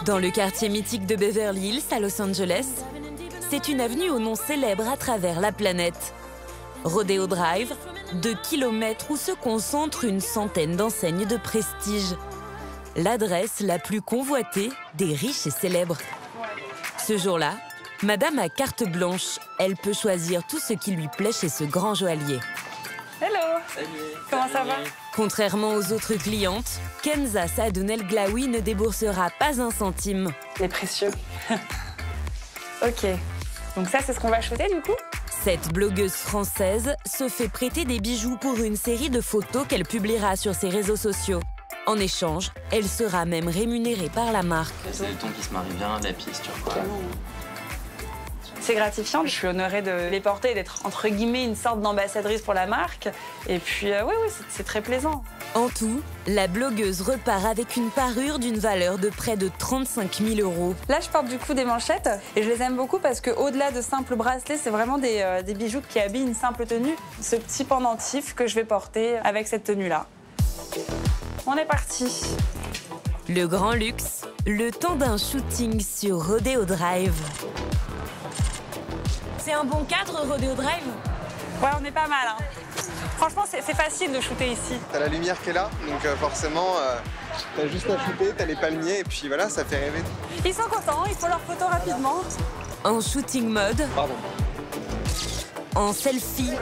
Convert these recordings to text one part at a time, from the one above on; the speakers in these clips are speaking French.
Dans le quartier mythique de Beverly Hills, à Los Angeles, c'est une avenue au nom célèbre à travers la planète. Rodeo Drive, 2 kilomètres où se concentrent une centaine d'enseignes de prestige. L'adresse la plus convoitée des riches et célèbres. Ce jour-là, Madame a carte blanche. Elle peut choisir tout ce qui lui plaît chez ce grand joaillier. Hello. Salut. Comment ça va? Contrairement aux autres clientes, Kenza Saadunel Glaoui ne déboursera pas un centime. C'est précieux. Ok. Donc ça, c'est ce qu'on va shooter du coup? Cette blogueuse française se fait prêter des bijoux pour une série de photos qu'elle publiera sur ses réseaux sociaux. En échange, elle sera même rémunérée par la marque. C'est le ton qui se marie bien, la pièce turquoise. C'est gratifiant, je suis honorée de les porter et d'être entre guillemets une sorte d'ambassadrice pour la marque. Et puis oui, c'est très plaisant. En tout, la blogueuse repart avec une parure d'une valeur de près de 35 000 €. Là, je porte du coup des manchettes et je les aime beaucoup parce qu'au-delà de simples bracelets, c'est vraiment des bijoux qui habillent une simple tenue. Ce petit pendentif que je vais porter avec cette tenue-là. On est parti. Le grand luxe, le temps d'un shooting sur Rodeo Drive. C'est un bon cadre, Rodeo Drive? Ouais, on est pas mal. Hein. Franchement, c'est facile de shooter ici. T'as la lumière qui est là, donc forcément, t'as juste à shooter, t'as les palmiers, et puis voilà, ça fait rêver. Ils sont contents, il faut leur photo rapidement. En shooting mode, Pardon. en selfie,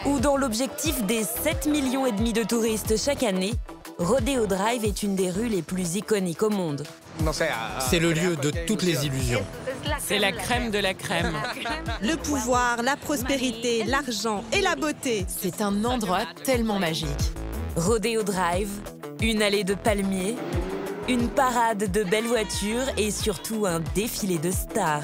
ou dans l'objectif des 7,5 millions de touristes chaque année, Rodeo Drive est une des rues les plus iconiques au monde. C'est le lieu de toutes les illusions. C'est la crème de la crème. Le pouvoir, la prospérité, l'argent et la beauté. C'est un endroit tellement magique. Rodeo Drive, une allée de palmiers, une parade de belles voitures et surtout un défilé de stars.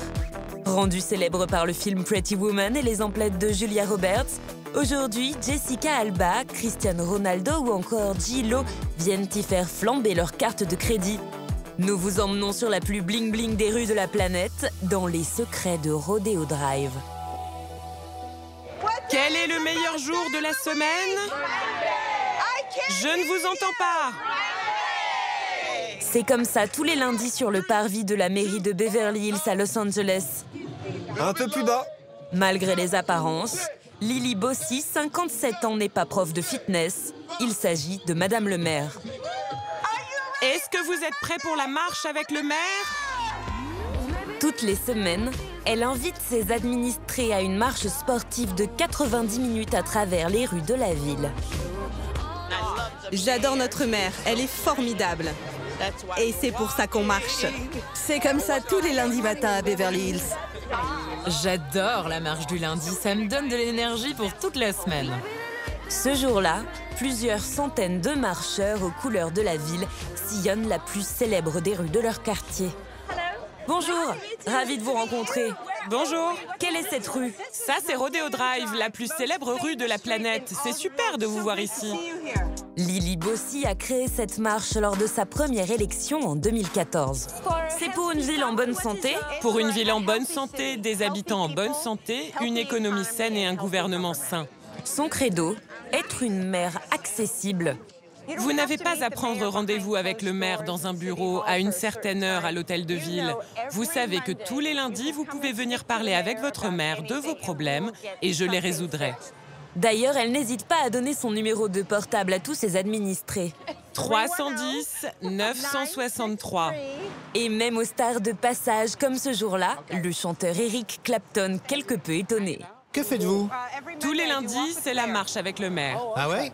Rendu célèbre par le film Pretty Woman et les emplettes de Julia Roberts, aujourd'hui, Jessica Alba, Cristiano Ronaldo ou encore J-Lo viennent y faire flamber leurs cartes de crédit. Nous vous emmenons sur la plus bling-bling des rues de la planète, dans les secrets de Rodeo Drive. Quel est le meilleur jour de la semaine? Je ne vous entends pas. C'est comme ça tous les lundis sur le parvis de la mairie de Beverly Hills à Los Angeles. Un peu plus bas. Malgré les apparences, Lily Bossy, 57 ans, n'est pas prof de fitness. Il s'agit de Madame le maire. Est-ce que vous êtes prêts pour la marche avec le maire? Toutes les semaines, elle invite ses administrés à une marche sportive de 90 minutes à travers les rues de la ville. J'adore notre mère, elle est formidable. Et c'est pour ça qu'on marche. C'est comme ça tous les lundis matins à Beverly Hills. J'adore la marche du lundi, ça me donne de l'énergie pour toute la semaine. Ce jour-là, plusieurs centaines de marcheurs aux couleurs de la ville sillonnent la plus célèbre des rues de leur quartier. Bonjour, ravi de vous rencontrer. Bonjour. Quelle est cette rue? Ça, c'est Rodeo Drive, la plus célèbre rue de la planète. C'est super de vous voir ici. Lily Bossy a créé cette marche lors de sa première élection en 2014. C'est pour une ville en bonne santé? Pour une ville en bonne santé, des habitants en bonne santé, une économie saine et un gouvernement sain. Son credo, être une maire accessible. Vous n'avez pas à prendre rendez-vous avec le maire dans un bureau à une certaine heure à l'hôtel de ville. Vous savez que tous les lundis, vous pouvez venir parler avec votre maire de vos problèmes et je les résoudrai. D'ailleurs, elle n'hésite pas à donner son numéro de portable à tous ses administrés. 310 963. Et même aux stars de passage comme ce jour-là, le chanteur Eric Clapton, quelque peu étonné. Que faites-vous? Tous les lundis, c'est la marche avec le maire. Ah ouais?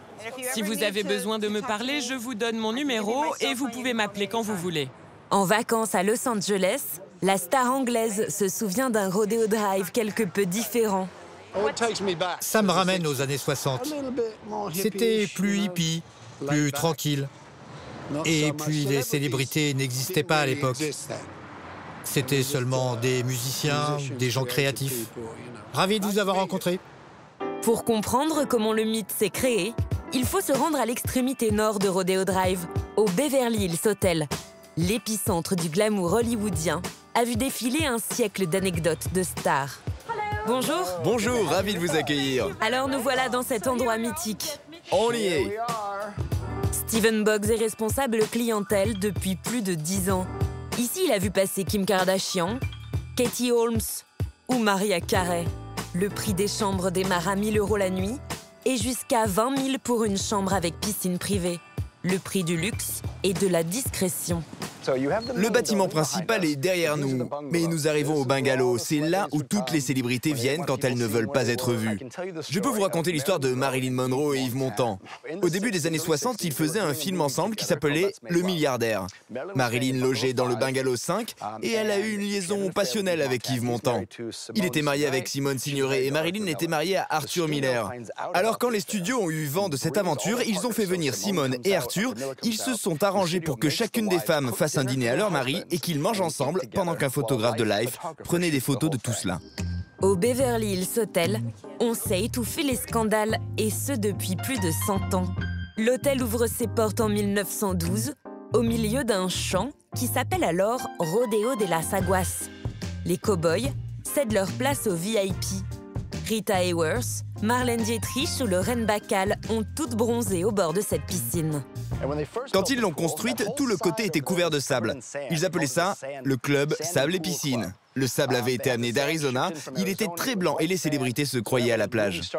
Si vous avez besoin de me parler, je vous donne mon numéro et vous pouvez m'appeler quand vous voulez. En vacances à Los Angeles, la star anglaise se souvient d'un Rodeo Drive quelque peu différent. Ça me ramène aux années 60. C'était plus hippie, plus tranquille. Et puis les célébrités n'existaient pas à l'époque. C'était seulement des musiciens, des gens créatifs. Ravi de vous avoir rencontré. Pour comprendre comment le mythe s'est créé, il faut se rendre à l'extrémité nord de Rodeo Drive, au Beverly Hills Hotel. L'épicentre du glamour hollywoodien a vu défiler un siècle d'anecdotes de stars. Bonjour. Bonjour, ravi de vous accueillir. Alors nous voilà dans cet endroit mythique. On y est. Steven Boggs est responsable clientèle depuis plus de 10 ans. Ici, il a vu passer Kim Kardashian, Katie Holmes ou Mariah Carey. Le prix des chambres démarre à 1 000 € la nuit et jusqu'à 20 000 pour une chambre avec piscine privée. Le prix du luxe et de la discrétion. Le bâtiment principal est derrière nous, mais nous arrivons au bungalow. C'est là où toutes les célébrités viennent quand elles ne veulent pas être vues. Je peux vous raconter l'histoire de Marilyn Monroe et Yves Montand. Au début des années 60, ils faisaient un film ensemble qui s'appelait Le Milliardaire. Marilyn logeait dans le bungalow 5 et elle a eu une liaison passionnelle avec Yves Montand. Il était marié avec Simone Signoret et Marilyn était mariée à Arthur Miller. Alors quand les studios ont eu vent de cette aventure, ils ont fait venir Simone et Arthur. Ils se sont arrangés pour que chacune des femmes fasse un dîner à leur mari et qu'ils mangent ensemble pendant qu'un photographe de Life prenait des photos de tout cela. Au Beverly Hills Hotel, on sait étouffer les scandales, et ce depuis plus de 100 ans. L'hôtel ouvre ses portes en 1912, au milieu d'un champ qui s'appelle alors Rodeo de las Aguas. Les cow-boys cèdent leur place aux VIP. Rita Hayworth, Marlène Dietrich ou Lorraine Bacall ont toutes bronzé au bord de cette piscine. Quand ils l'ont construite, tout le côté était couvert de sable. Ils appelaient ça le club Sable et Piscine. Le sable avait été amené d'Arizona, il était très blanc et les célébrités se croyaient à la plage.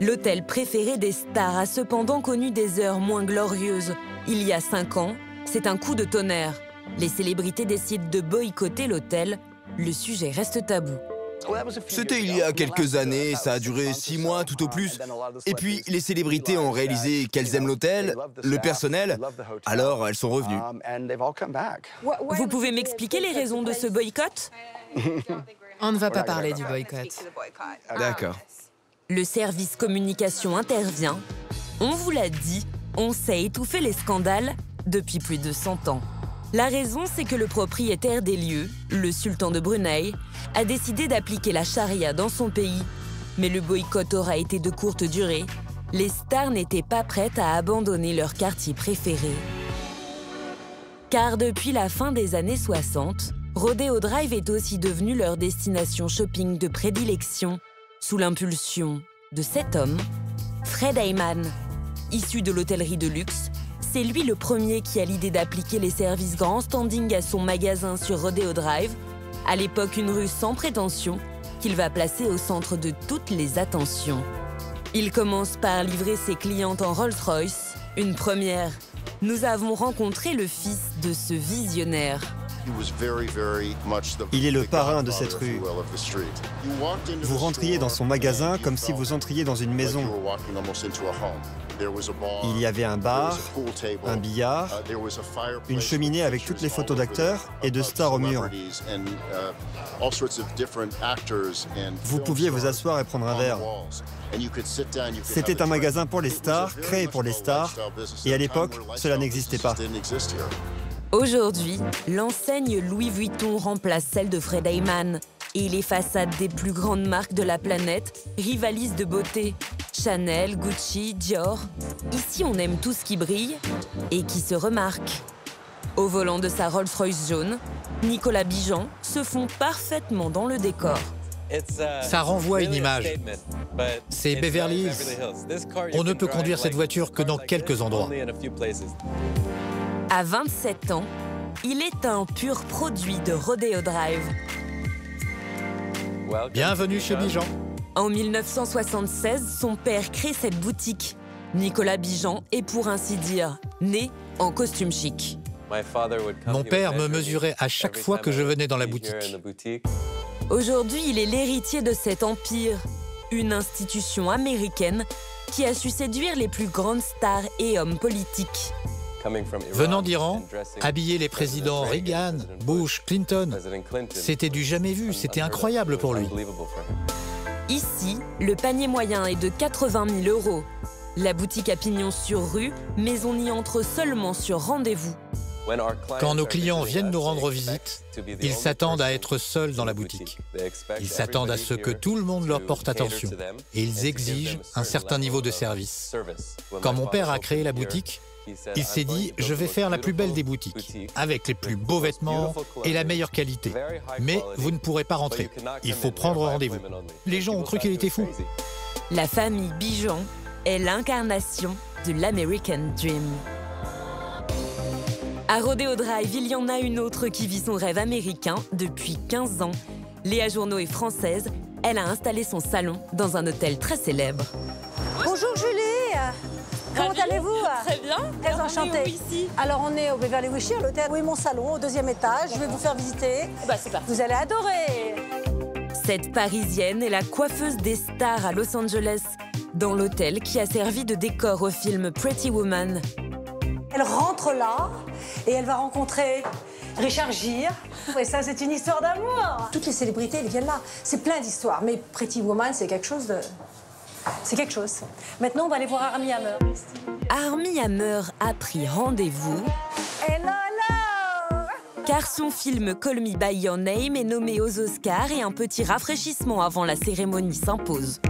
L'hôtel préféré des stars a cependant connu des heures moins glorieuses. Il y a 5 ans, c'est un coup de tonnerre. Les célébrités décident de boycotter l'hôtel. Le sujet reste tabou. C'était il y a quelques années, ça a duré 6 mois tout au plus. Et puis les célébrités ont réalisé qu'elles aiment l'hôtel, le personnel, alors elles sont revenues. Vous pouvez m'expliquer les raisons de ce boycott? On ne va pas parler du boycott. D'accord. Le service communication intervient. On vous l'a dit, on sait étouffer les scandales depuis plus de 100 ans. La raison, c'est que le propriétaire des lieux, le sultan de Brunei, a décidé d'appliquer la charia dans son pays. Mais le boycott aura été de courte durée. Les stars n'étaient pas prêtes à abandonner leur quartier préféré. Car depuis la fin des années 60, Rodeo Drive est aussi devenu leur destination shopping de prédilection, sous l'impulsion de cet homme, Fred Heyman. Issu de l'hôtellerie de luxe, c'est lui le premier qui a l'idée d'appliquer les services grand standing à son magasin sur Rodeo Drive, à l'époque une rue sans prétention, qu'il va placer au centre de toutes les attentions. Il commence par livrer ses clientes en Rolls-Royce, une première. Nous avons rencontré le fils de ce visionnaire. Il est le parrain de cette rue. Vous rentriez dans son magasin comme si vous entriez dans une maison. Il y avait un bar, un billard, une cheminée avec toutes les photos d'acteurs et de stars au mur. Vous pouviez vous asseoir et prendre un verre. C'était un magasin pour les stars, créé pour les stars, et à l'époque, cela n'existait pas. Aujourd'hui, l'enseigne Louis Vuitton remplace celle de Fred Heyman. Et les façades des plus grandes marques de la planète rivalisent de beauté. Chanel, Gucci, Dior. Ici, on aime tout ce qui brille et qui se remarque. Au volant de sa Rolls-Royce jaune, Nicolas Bijan se fond parfaitement dans le décor. Ça renvoie une image. C'est Beverly Hills. On ne peut conduire cette voiture que dans quelques endroits. À 27 ans, il est un pur produit de Rodeo Drive. Bienvenue chez Bijan. En 1976, son père crée cette boutique. Nicolas Bijan est pour ainsi dire né en costume chic. Mon père me mesurait à chaque fois que je venais dans la boutique. Aujourd'hui, il est l'héritier de cet empire, une institution américaine qui a su séduire les plus grandes stars et hommes politiques. Venant d'Iran, habiller les présidents Reagan, Bush, Clinton, c'était du jamais vu, c'était incroyable pour lui. Ici, le panier moyen est de 80 000 €. La boutique a pignon sur rue, mais on y entre seulement sur rendez-vous. Quand nos clients viennent nous rendre visite, ils s'attendent à être seuls dans la boutique. Ils s'attendent à ce que tout le monde leur porte attention et ils exigent un certain niveau de service. Quand mon père a créé la boutique, il s'est dit « Je vais faire la plus belle des boutiques, avec les plus beaux vêtements et la meilleure qualité. Mais vous ne pourrez pas rentrer. Il faut prendre rendez-vous. » Les gens ont cru qu'il était fou. La famille Bijan est l'incarnation de l'American Dream. À Rodeo Drive, il y en a une autre qui vit son rêve américain depuis 15 ans. Léa Journeau est française. Elle a installé son salon dans un hôtel très célèbre. Bonjour Julie. Comment allez-vous? Très bien. Très enchantée. Ici. Alors on est au Beverly Wilshire, à l'hôtel. Oui, mon salon, au 2e étage. Je vais vous faire visiter. C'est parti. Vous allez adorer. Cette Parisienne est la coiffeuse des stars à Los Angeles, dans l'hôtel qui a servi de décor au film Pretty Woman. Elle rentre là et elle va rencontrer Richard Gere. Et ça, c'est une histoire d'amour. Toutes les célébrités, elles viennent là. C'est plein d'histoires. Mais Pretty Woman, c'est quelque chose de... C'est quelque chose. Maintenant, on va aller voir Armie Hammer. Armie Hammer a pris rendez-vous. Hello, hello! Car son film Call Me By Your Name est nommé aux Oscars et un petit rafraîchissement avant la cérémonie s'impose.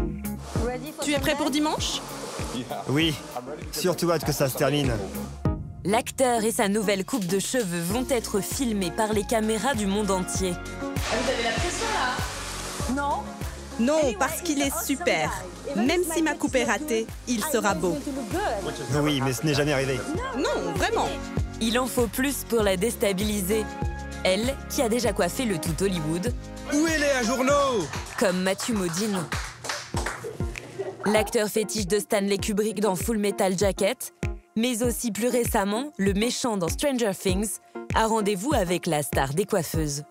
Tu es prêt pour dimanche? Oui, surtout hâte que ça se termine. L'acteur et sa nouvelle coupe de cheveux vont être filmés par les caméras du monde entier. Vous avez la pression là? Non? Non, parce qu'il est super. Même si ma coupe est ratée, il sera beau. Oui, mais ce n'est jamais arrivé. Non, vraiment. Il en faut plus pour la déstabiliser. Elle, qui a déjà coiffé le tout Hollywood. Où est Léa Journeau? Comme Matthew Modine. L'acteur fétiche de Stanley Kubrick dans Full Metal Jacket, mais aussi plus récemment, le méchant dans Stranger Things, a rendez-vous avec la star des coiffeuses.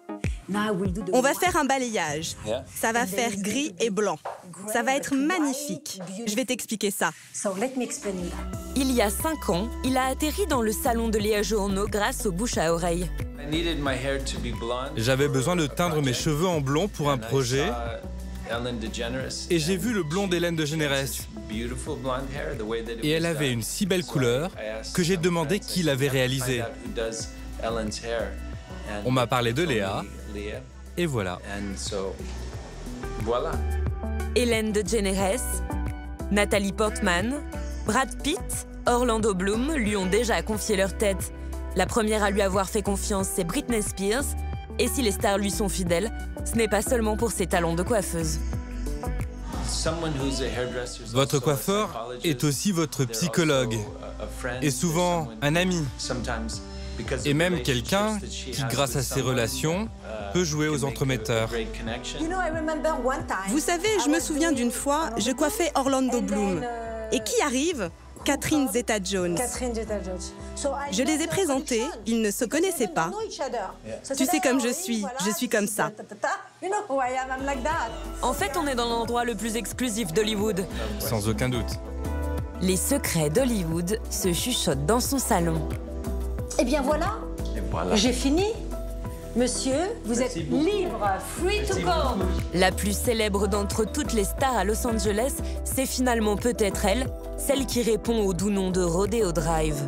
On va faire un balayage. Ça va faire gris et blanc. Ça va être magnifique. Je vais t'expliquer ça. Il y a 5 ans, il a atterri dans le salon de Léa Journeau grâce aux bouches à oreilles. J'avais besoin de teindre mes cheveux en blond pour un projet. Et j'ai vu le blond d'Hélène DeGeneres. Et elle avait une si belle couleur que j'ai demandé qui l'avait réalisée. On m'a parlé de Léa. Et voilà. Hélène DeGeneres, Nathalie Portman, Brad Pitt, Orlando Bloom lui ont déjà confié leur tête. La première à lui avoir fait confiance, c'est Britney Spears. Et si les stars lui sont fidèles, ce n'est pas seulement pour ses talents de coiffeuse. Votre coiffeur est aussi votre psychologue. Et souvent un ami. Et même quelqu'un qui, grâce à ses relations, peut jouer aux entremetteurs. Vous savez, je me souviens d'une fois, je coiffais Orlando Bloom. Et qui arrive? Catherine Zeta-Jones. Je les ai présentés, ils ne se connaissaient pas. Tu sais comme je suis comme ça. En fait, on est dans l'endroit le plus exclusif d'Hollywood. Sans aucun doute. Les secrets d'Hollywood se chuchotent dans son salon. Eh bien voilà, j'ai fini. Monsieur, vous êtes libre, free to go. La plus célèbre d'entre toutes les stars à Los Angeles, c'est finalement peut-être elle, celle qui répond au doux nom de Rodeo Drive.